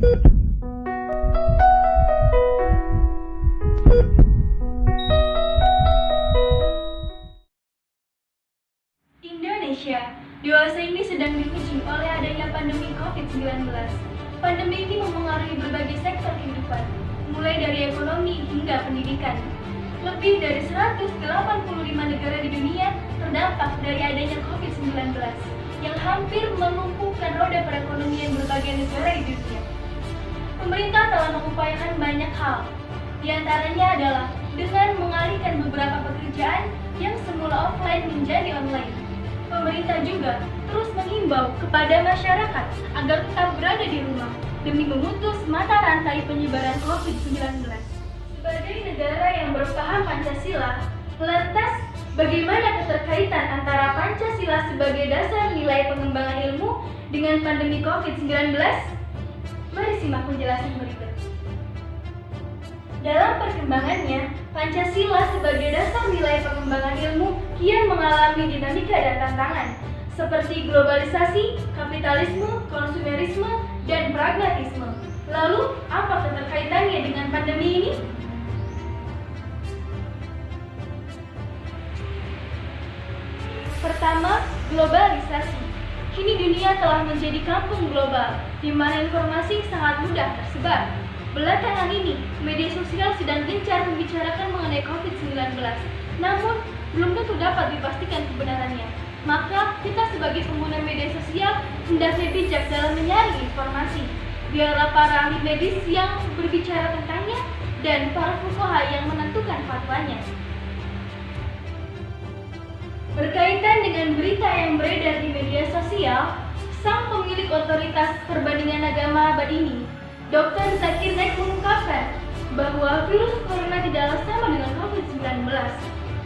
Indonesia, dewasa ini sedang diuji oleh adanya pandemi COVID-19. Pandemi ini memengaruhi berbagai sektor kehidupan, mulai dari ekonomi hingga pendidikan. Lebih dari 185 negara di dunia terdampak dari adanya COVID-19 yang hampir melumpuhkan roda perekonomian berbagai negara di dunia. Pemerintah telah mengupayakan banyak hal, di antaranya adalah dengan mengalihkan beberapa pekerjaan yang semula offline menjadi online. Pemerintah juga terus menghimbau kepada masyarakat agar tetap berada di rumah demi memutus mata rantai penyebaran COVID-19. Sebagai negara yang berpaham Pancasila, lantas bagaimana keterkaitan antara Pancasila sebagai dasar nilai pengembangan ilmu dengan pandemi COVID-19? Mari simak penjelasan berikut. Dalam perkembangannya, Pancasila sebagai dasar nilai pengembangan ilmu kian mengalami dinamika dan tantangan, seperti globalisasi, kapitalisme, konsumerisme, dan pragmatisme. Lalu, apa keterkaitannya dengan pandemi ini? Pertama, globalisasi. Kini dunia telah menjadi kampung global, di mana informasi sangat mudah tersebar. Belakangan ini, media sosial sedang gencar membicarakan mengenai COVID-19, namun belum tentu dapat dipastikan kebenarannya. Maka, kita sebagai pengguna media sosial hendaknya bijak dalam menyaring informasi. Biarlah para ahli medis yang berbicara tentangnya dan para fuqaha yang menentukan fatwanya. Berkaitan dengan berita yang beredar di media sosial, sang pemilik otoritas perbandingan agama abad ini, Dr. Zakir Naik mengungkapkan bahwa virus corona tidaklah sama dengan COVID-19.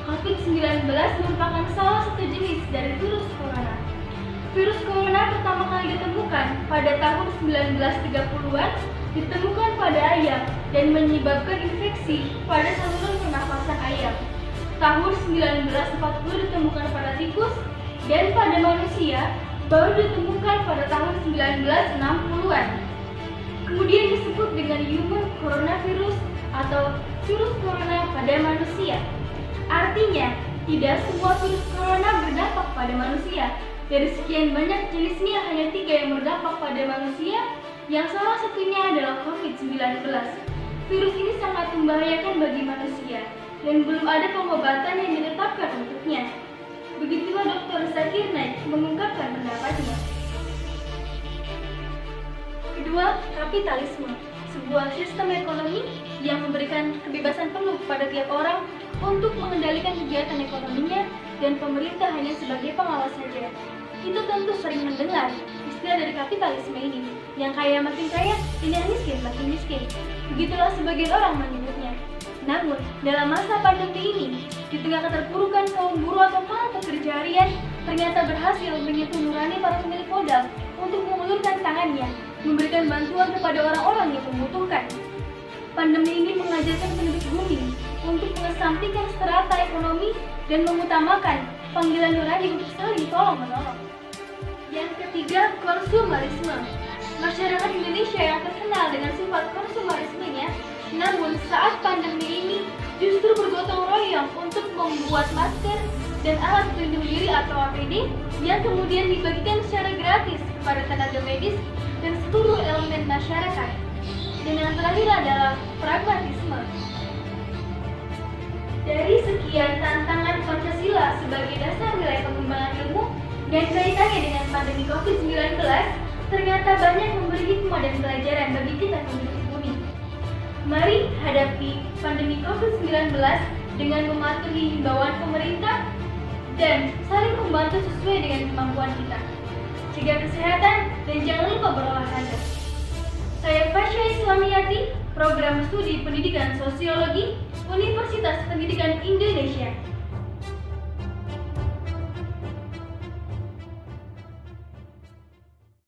COVID-19 merupakan salah satu jenis dari virus corona. Virus corona pertama kali ditemukan pada tahun 1930-an, ditemukan pada ayam dan menyebabkan infeksi pada saluran pernafasan ayam. Tahun 1940 ditemukan pada tikus dan pada manusia baru ditemukan pada tahun 1960-an. Kemudian disebut dengan human coronavirus atau virus corona pada manusia. Artinya, tidak semua virus corona berdampak pada manusia. Dari sekian banyak jenisnya, hanya 3 yang berdampak pada manusia, yang salah satunya adalah COVID-19. Virus ini sangat membahayakan bagi manusia, dan belum ada pengobatan yang ditetapkan untuknya. Begitulah Dr. Zakir Naik mengungkapkan pendapatnya. Kedua, kapitalisme, sebuah sistem ekonomi yang memberikan kebebasan penuh pada tiap orang untuk mengendalikan kegiatan ekonominya dan pemerintah hanya sebagai pengawas saja. Kita tentu sering mendengar istilah dari kapitalisme ini, yang kaya makin kaya dan yang miskin makin miskin. Begitulah sebagian orang menyebutnya. Namun, dalam masa pandemi ini, di tengah keterpurukan kaum buruh atau para pekerja harian, ternyata berhasil menyentuh nurani para pemilik modal untuk mengulurkan tangannya, memberikan bantuan kepada orang-orang yang membutuhkan. Pandemi ini mengajarkan penduduk bumi untuk mengesampingkan strata ekonomi dan mengutamakan panggilan nurani untuk saling tolong-menolong. Yang ketiga, konsumerisme. Masyarakat Indonesia yang terkenal dengan sifat konsumerismenya, namun saat pandemi ini justru bergotong royong untuk membuat masker dan alat pelindung diri atau APD yang kemudian dibagikan secara gratis kepada tenaga medis dan seluruh elemen masyarakat. Dan yang terakhir adalah pragmatisme. Dari sekian tantangan Pancasila sebagai dasar nilai pengembangan ilmu dan kaitannya dengan pandemi COVID-19, ternyata banyak memberi hikmah dan pelajaran bagi kita penduduk bumi. Mari hadapi pandemi COVID-19 dengan mematuhi himbauan pemerintah dan saling membantu sesuai dengan kemampuan kita. Jaga kesehatan dan jangan lupa berolahraga. Saya Fasya Islamiyati, Program Studi Pendidikan Sosiologi, Universitas Pendidikan Indonesia.